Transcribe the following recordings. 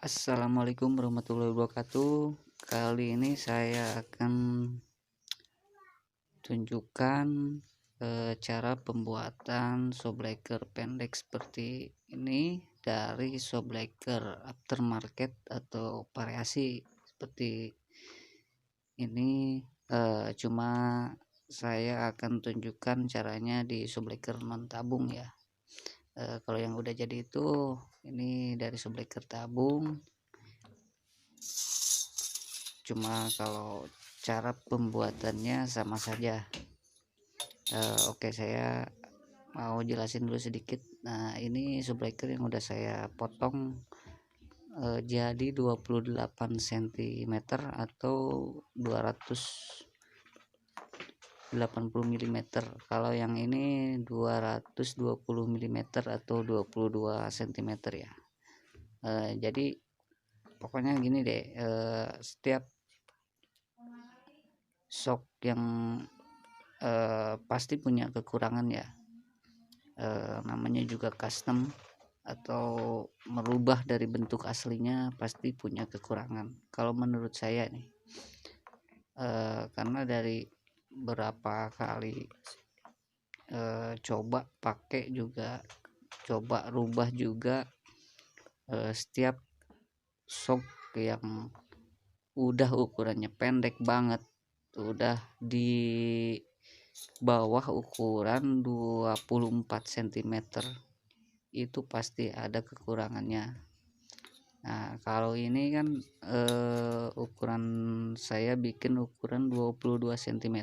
Assalamualaikum warahmatullahi wabarakatuh. Kali ini saya akan tunjukkan cara pembuatan shockbreaker pendek seperti ini dari shockbreaker aftermarket atau variasi seperti ini. Cuma saya akan tunjukkan caranya di shockbreaker non tabung ya. Kalau yang udah jadi itu ini dari shockbreaker tabung. Cuma kalau cara pembuatannya sama saja. Oke, saya mau jelasin dulu sedikit. Nah, ini shockbreaker yang udah saya potong jadi 28 cm atau 280 mm. Kalau yang ini 220 mm atau 22 cm ya. Jadi pokoknya gini deh, setiap shock yang pasti punya kekurangan ya. Namanya juga custom atau merubah dari bentuk aslinya pasti punya kekurangan. Kalau menurut saya nih, karena dari berapa kali coba pakai juga, coba rubah juga, setiap shock yang udah ukurannya pendek banget, udah di bawah ukuran 24 cm itu pasti ada kekurangannya. Nah, kalau ini kan ukuran saya bikin ukuran 22 cm.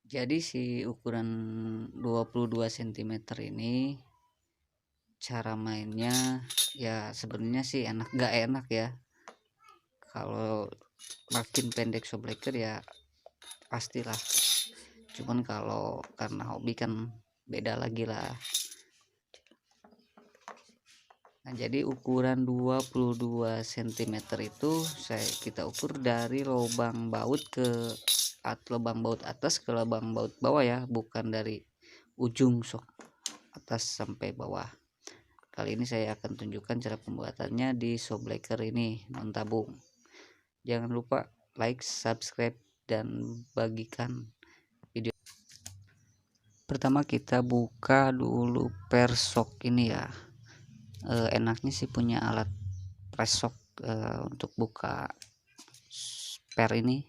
Jadi si ukuran 22 cm ini cara mainnya ya sebenarnya sih gak enak ya. Kalau makin pendek shockbreaker ya pastilah, cuman kalau karena hobi kan beda lagi lah. Nah, jadi ukuran 22 cm itu kita ukur dari lubang baut lubang baut atas ke lubang baut bawah ya, bukan dari ujung shock atas sampai bawah. Kali ini saya akan tunjukkan cara pembuatannya di shockbreaker ini non tabung. Jangan lupa like, subscribe, dan bagikan video. Pertama kita buka dulu per shock ini ya. Enaknya sih punya alat press shock untuk buka per ini.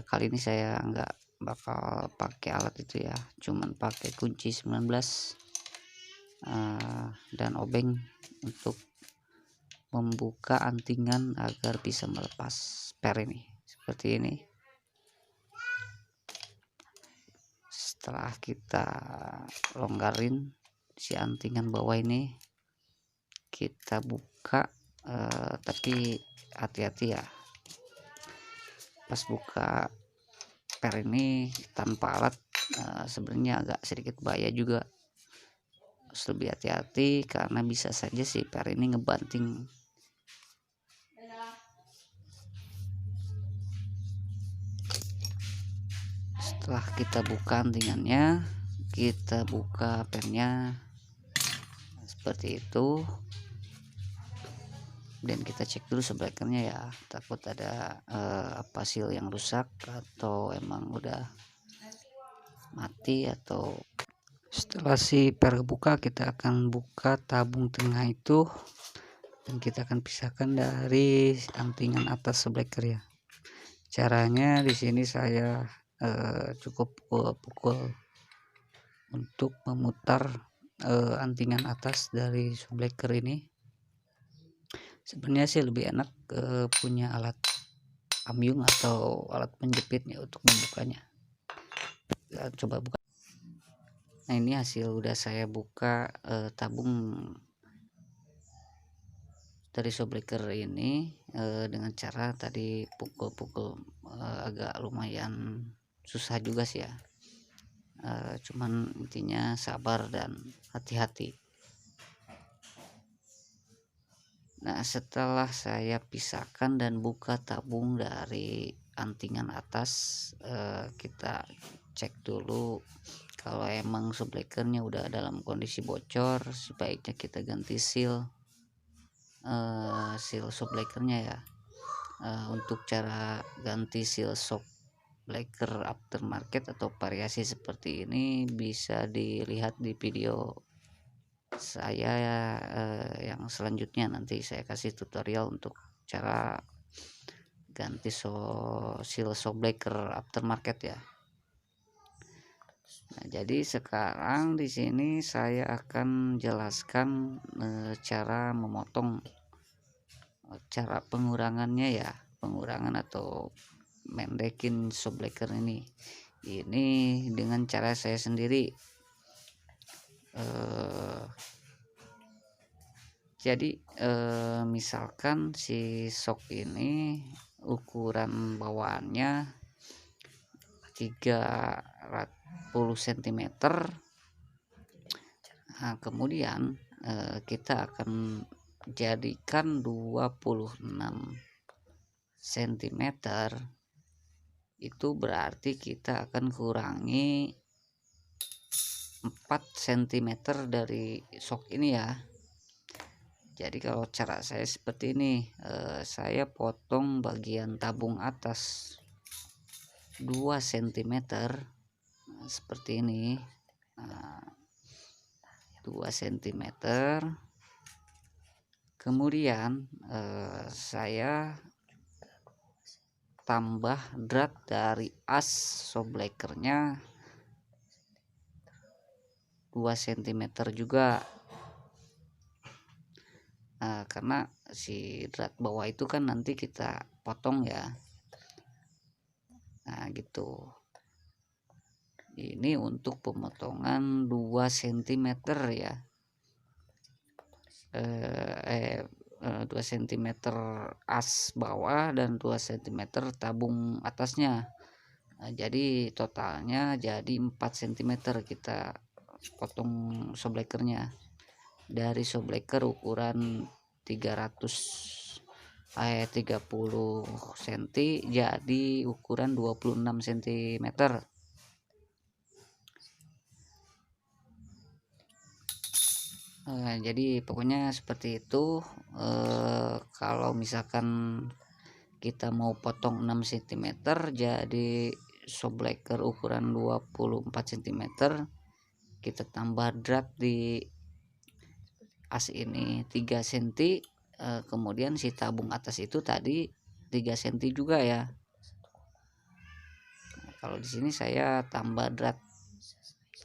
Kali ini saya nggak bakal pakai alat itu ya, cuman pakai kunci 19 dan obeng untuk membuka antingan agar bisa melepas per ini seperti ini. Setelah kita longgarin si antingan bawah ini, kita buka, tapi hati-hati ya, pas buka per ini tanpa alat sebenarnya agak sedikit bahaya juga. Harus lebih hati-hati karena bisa saja si per ini ngebanting. Setelah kita buka antingannya, kita buka pennya seperti itu, dan kita cek dulu shockbreakernya ya, takut ada apa seal yang rusak atau emang udah mati. Atau setelah si per buka, kita akan buka tabung tengah itu dan kita akan pisahkan dari antingan atas shockbreaker ya. Caranya di sini saya cukup pukul untuk memutar antingan atas dari shockbreaker ini. Sebenarnya sih lebih enak punya alat amyung atau alat penjepitnya untuk membukanya. Kita coba buka. Nah, ini hasil udah saya buka tabung dari shockbreaker ini dengan cara tadi pukul-pukul, agak lumayan susah juga sih ya. Cuman intinya sabar dan hati-hati. Nah, setelah saya pisahkan dan buka tabung dari antingan atas, kita cek dulu Kalau emang subbreakernya udah dalam kondisi bocor, sebaiknya kita ganti seal subbreakernya ya. Untuk cara ganti seal shock breaker aftermarket atau variasi seperti ini bisa dilihat di video saya yang selanjutnya. Nanti saya kasih tutorial untuk cara ganti seal shock breaker aftermarket ya. Nah, jadi sekarang di sini saya akan jelaskan cara memotong, cara pengurangannya ya, pengurangan atau mendekin shockbreaker ini dengan cara saya sendiri. Jadi misalkan si shock ini ukuran bawaannya 30 cm. Nah, kemudian kita akan jadikan 26 cm. Itu berarti kita akan kurangi 4 cm dari shock ini ya. Jadi kalau cara saya seperti ini, saya potong bagian tabung atas 2 cm seperti ini. Nah, 2 cm. Kemudian saya tambah drat dari as shockbreakernya 2 cm juga. Karena si drat bawah itu kan nanti kita potong ya. Nah gitu. Ini untuk pemotongan 2 cm ya. 2 cm as bawah dan 2 cm tabung atasnya. Nah, jadi totalnya jadi 4 cm kita potong shockbreakernya. Dari shockbreaker ukuran 30 cm jadi ukuran 26 cm. Jadi pokoknya seperti itu. Kalau misalkan kita mau potong 6 cm, jadi shockbreaker ukuran 24 cm, kita tambah drat di as ini 3 cm. Kemudian si tabung atas itu tadi 3 cm juga ya. Nah, kalau di sini saya tambah drat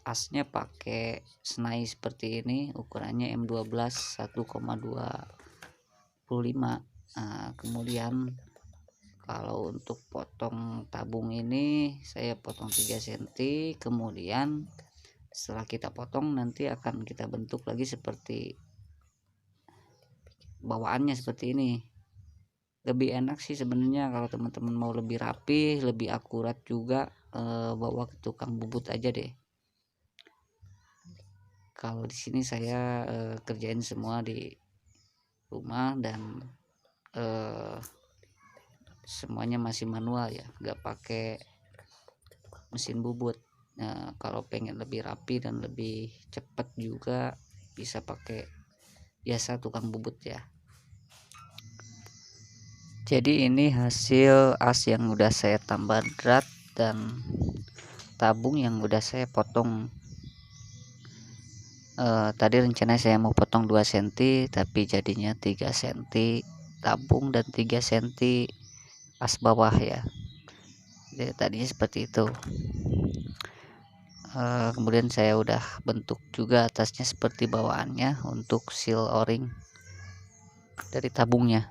asnya pakai snai seperti ini, ukurannya M12 1,25. Nah, kemudian kalau untuk potong tabung ini saya potong 3 cm. Kemudian setelah kita potong nanti akan kita bentuk lagi seperti bawaannya seperti ini. Lebih enak sih sebenarnya kalau teman-teman mau lebih rapi, lebih akurat juga, bawa ke tukang bubut aja deh. Kalau di sini saya kerjain semua di rumah dan semuanya masih manual ya, nggak pakai mesin bubut. Nah, kalau pengen lebih rapi dan lebih cepat juga bisa pakai biasa tukang bubut ya. Jadi ini hasil as yang udah saya tambah drat dan tabung yang udah saya potong. Tadi rencananya saya mau potong 2 cm tapi jadinya 3 cm tabung dan 3 cm as bawah ya. Jadi tadinya seperti itu. Kemudian saya udah bentuk juga atasnya seperti bawaannya untuk seal o-ring dari tabungnya.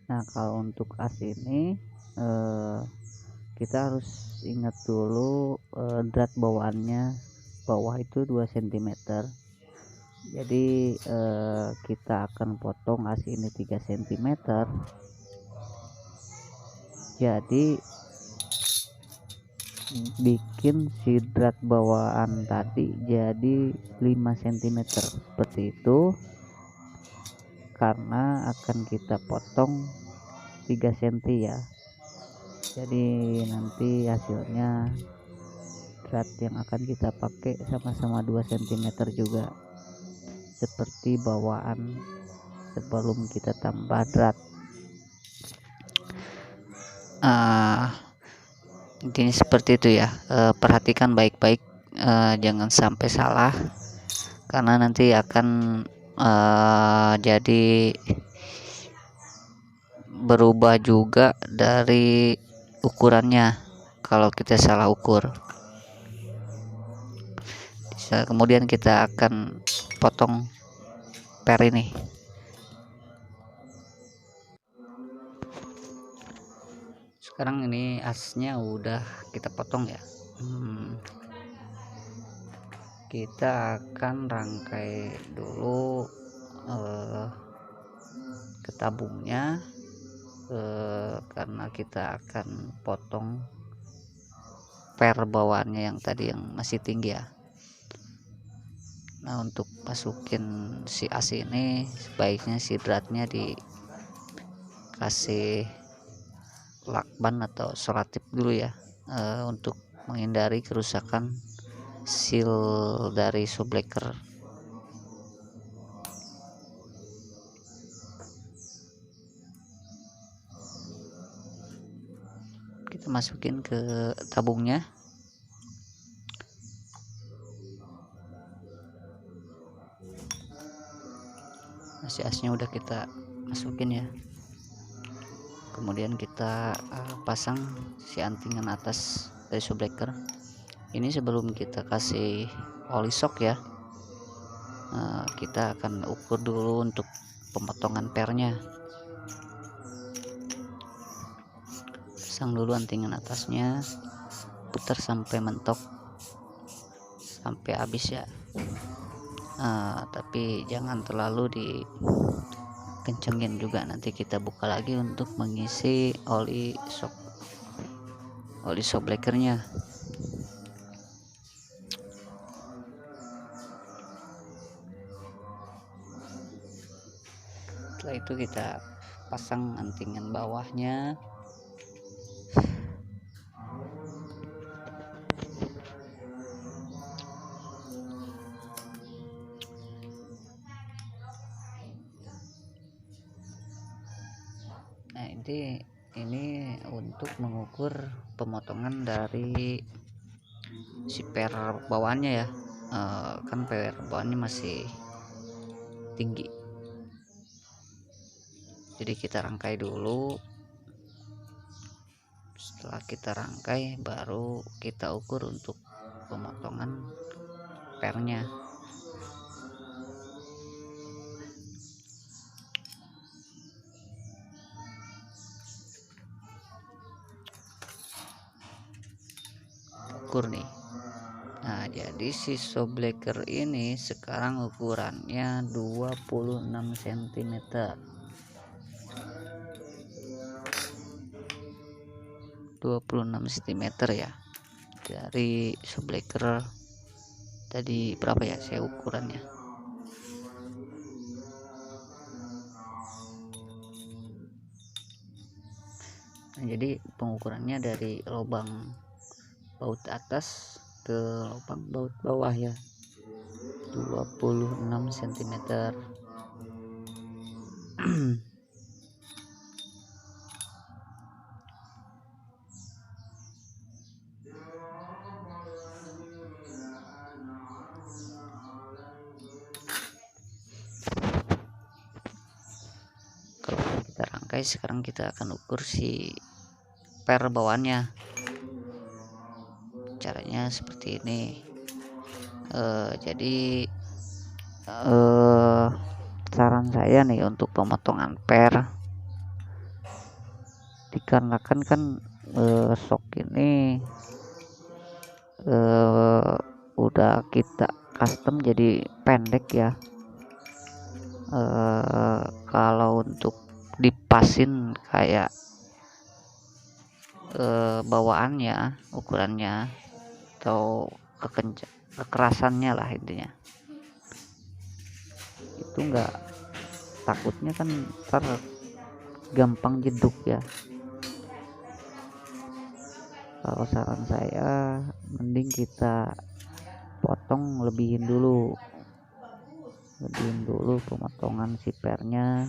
Nah, kalau untuk as ini kita harus ingat dulu drat bawaannya, bawah itu 2 cm. Jadi kita akan potong as ini 3 cm. Jadi bikin si drat bawaan tadi jadi 5 cm seperti itu, karena akan kita potong 3 cm ya. Jadi nanti hasilnya drat yang akan kita pakai sama-sama 2 cm juga, seperti bawaan sebelum kita tambah drat. Intinya seperti itu ya. Perhatikan baik-baik, jangan sampai salah, karena nanti akan jadi berubah juga dari ukurannya kalau kita salah ukur. Kemudian kita akan potong per ini. Sekarang ini asnya udah kita potong ya. Kita akan rangkai dulu ke tabungnya, karena kita akan potong per bawaannya yang tadi yang masih tinggi ya. Nah, untuk masukin si as ini sebaiknya si dratnya dikasih lakban atau selotip dulu ya, untuk menghindari kerusakan seal dari shockbreaker. Kita masukin ke tabungnya. Si asnya udah kita masukin ya. Kemudian kita pasang si antingan atas dari shockbreaker. Ini sebelum kita kasih oli shock ya, kita akan ukur dulu untuk pemotongan pernya. Pasang dulu antingan atasnya, putar sampai mentok, sampai habis ya. Tapi jangan terlalu dikencengin juga, nanti kita buka lagi untuk mengisi oli shockbreakernya. Setelah itu kita pasang antingan bawahnya. Nah, ini untuk mengukur pemotongan dari si per bawaannya ya. Kan per bawaannya masih tinggi, jadi kita rangkai dulu. Setelah kita rangkai baru kita ukur untuk pemotongan pernya. Ukur nih. Nah, jadi si shockbreaker ini sekarang ukurannya 26 cm. 26 cm ya. Dari shockbreaker tadi berapa ya saya ukurannya? Nah, jadi pengukurannya dari lubang baut atas ke lubang baut bawah ya, 26 cm. Kalau kita rangkai, sekarang kita akan ukur si per bawaannya. Caranya seperti ini. Jadi saran saya nih untuk pemotongan per, dikarenakan kan shock ini udah kita custom jadi pendek ya. Kalau untuk dipasin kayak bawaannya, ukurannya atau kekerasannya lah intinya, itu enggak, takutnya kan ntar gampang jeduk ya. Kalau saran saya mending kita potong lebihin dulu pemotongan si pernya,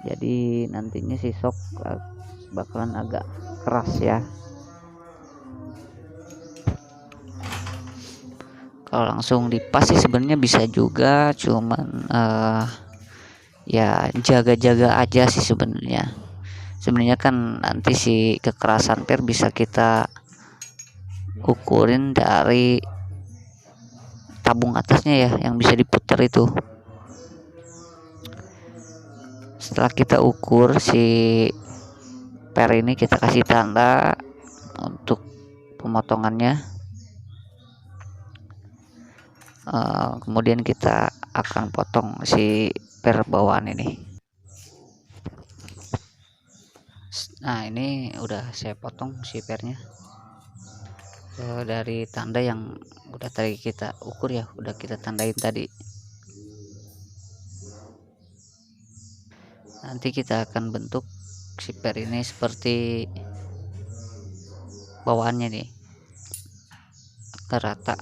jadi nantinya si sok bakalan agak keras ya. Kalau langsung dipas sih sebenarnya bisa juga, cuman ya jaga-jaga aja sih sebenarnya. Sebenarnya kan nanti si kekerasan per bisa kita ukurin dari tabung atasnya ya, yang bisa diputar itu. Setelah kita ukur si per ini, kita kasih tanda untuk pemotongannya. Kemudian kita akan potong si per bawaan ini. Nah, ini udah saya potong si pernya dari tanda yang udah tadi kita ukur ya, udah kita tandain tadi. Nanti kita akan bentuk si per ini seperti bawaannya nih, agar rata,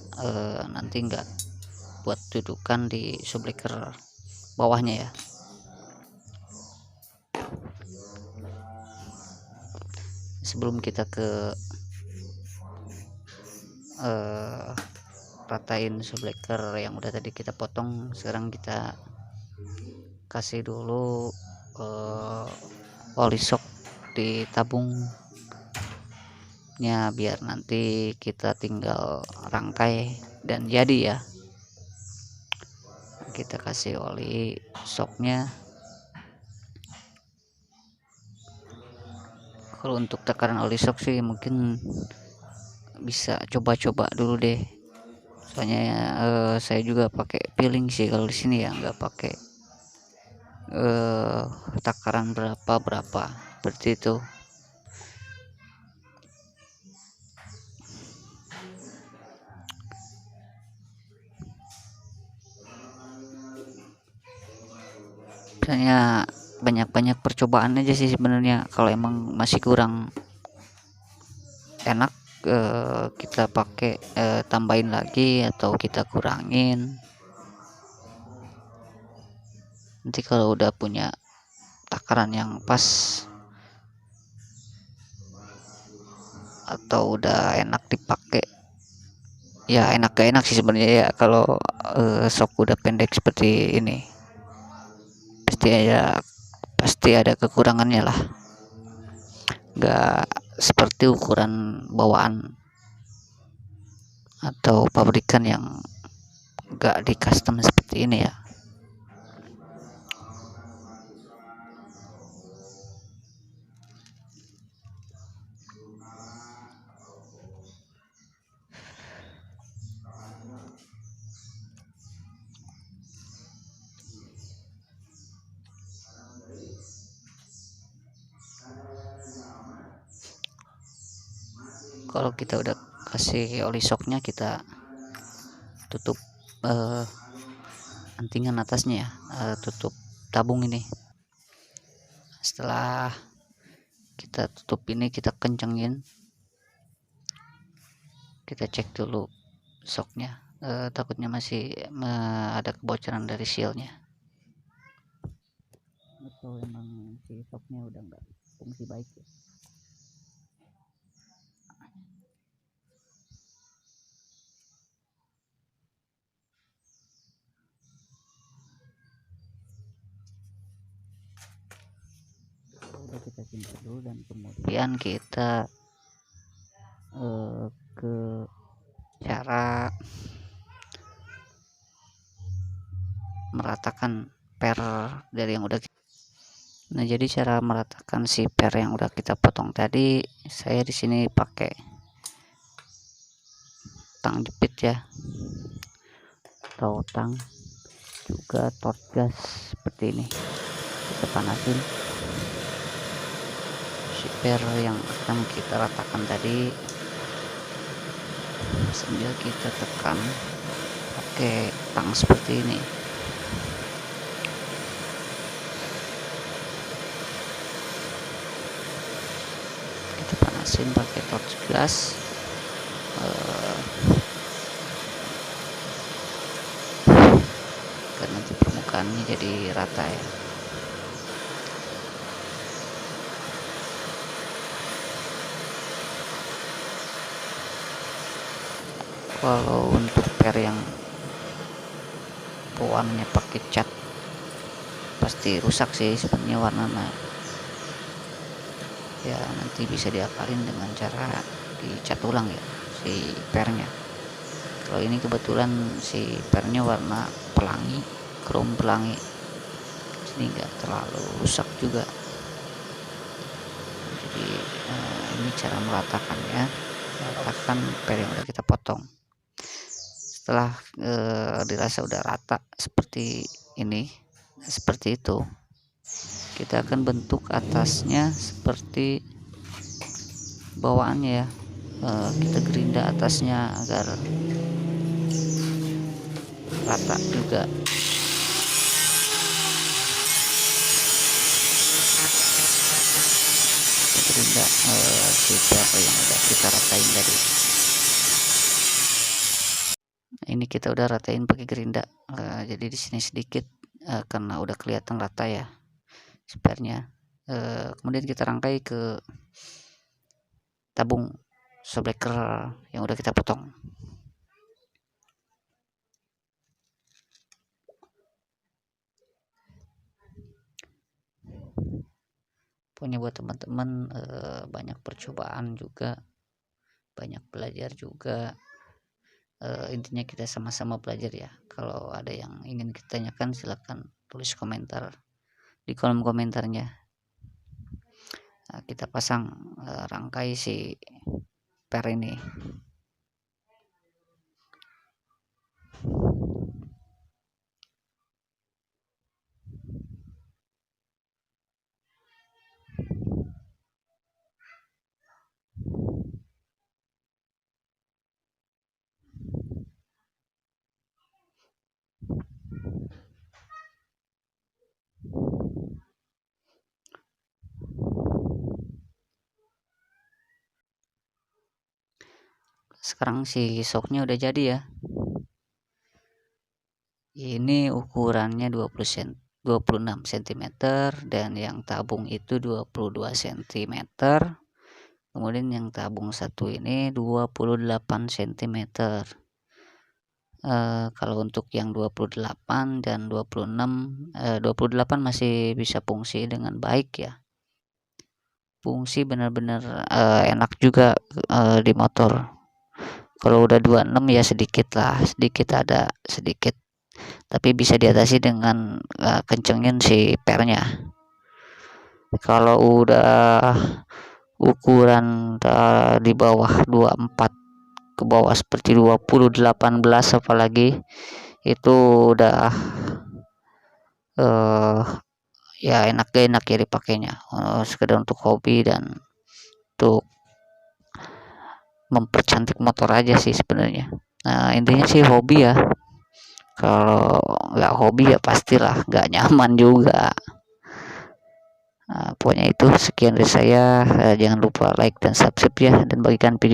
nanti enggak buat dudukan di subbreaker bawahnya ya. Sebelum kita ke ratain subbreaker yang udah tadi kita potong, sekarang kita kasih dulu oli shock di tabungnya, biar nanti kita tinggal rangkai dan jadi ya. Kita kasih oli shocknya. Kalau untuk takaran oli shock sih mungkin bisa coba-coba dulu deh, soalnya saya juga pakai peeling sih kalau di sini ya, nggak pakai takaran berapa seperti itu. Misalnya banyak-banyak percobaan aja sih sebenarnya. Kalau emang masih kurang enak, kita pakai tambahin lagi atau kita kurangin. Nanti kalau udah punya takaran yang pas atau udah enak dipakai, ya enak gak enak sih sebenarnya ya. Kalau sok udah pendek seperti ini, pasti ada kekurangannya lah, nggak seperti ukuran bawaan atau pabrikan yang nggak di custom seperti ini ya. Kalau kita udah kasih oli shocknya, kita tutup antingan atasnya ya, tutup tabung ini. Setelah kita tutup ini, kita kencengin, kita cek dulu shocknya, takutnya masih ada kebocoran dari sealnya, atau emang si shocknya udah nggak fungsi baik ya. Udah kita simpan dulu, dan kemudian kita ke cara meratakan per dari yang udah. Nah, jadi cara meratakan si per yang udah kita potong tadi, saya di sini pakai tang jepit ya, atau tang juga torch gas seperti ini. Kita panasin si per yang akan kita ratakan tadi, sambil kita tekan pakai tang seperti ini. Kita mesin pakai torch gas. Karena nanti permukaannya jadi rata ya. Kalau untuk per yang pewarnanya pakai cat pasti rusak sih sebenarnya warnanya ya, nanti bisa diakalin dengan cara dicat ulang ya si pernya. Kalau ini kebetulan si pernya warna pelangi, chrome pelangi, jadi nggak terlalu rusak juga. Jadi ini cara meratakannya, meratakan per yang udah kita potong. Setelah dirasa udah rata seperti ini, seperti itu, kita akan bentuk atasnya seperti bawaannya ya. Kita gerinda atasnya agar rata juga. Kita gerinda si per yang udah kita ratain tadi. Ini kita udah ratain pakai gerinda, jadi di sini sedikit karena udah kelihatan rata ya spernya. Kemudian kita rangkai ke tabung shockbreaker yang udah kita potong. Pokoknya buat teman-teman banyak percobaan juga, banyak belajar juga. Intinya kita sama-sama belajar ya. Kalau ada yang ingin ditanyakan silahkan tulis komentar di kolom komentarnya. Nah, kita pasang rangkai si per ini. Sekarang si shocknya udah jadi ya. Ini ukurannya 26 cm dan yang tabung itu 22 cm. Kemudian yang tabung satu ini 28 cm. Kalau untuk yang 28 dan 26, 28 masih bisa fungsi dengan baik ya. Fungsi benar-benar enak juga di motor. Kalau udah 26 ya sedikit ada sedikit, tapi bisa diatasi dengan kencengin si pernya. Kalau udah ukuran di bawah 24 ke bawah seperti 20, 18 apalagi itu udah ya enak ya dipakainya, sekedar untuk hobi dan untuk mempercantik motor aja sih sebenarnya. Nah intinya sih hobi ya. Kalau nggak hobi ya pastilah nggak nyaman juga. Pokoknya itu sekian dari saya. Jangan lupa like dan subscribe ya, dan bagikan video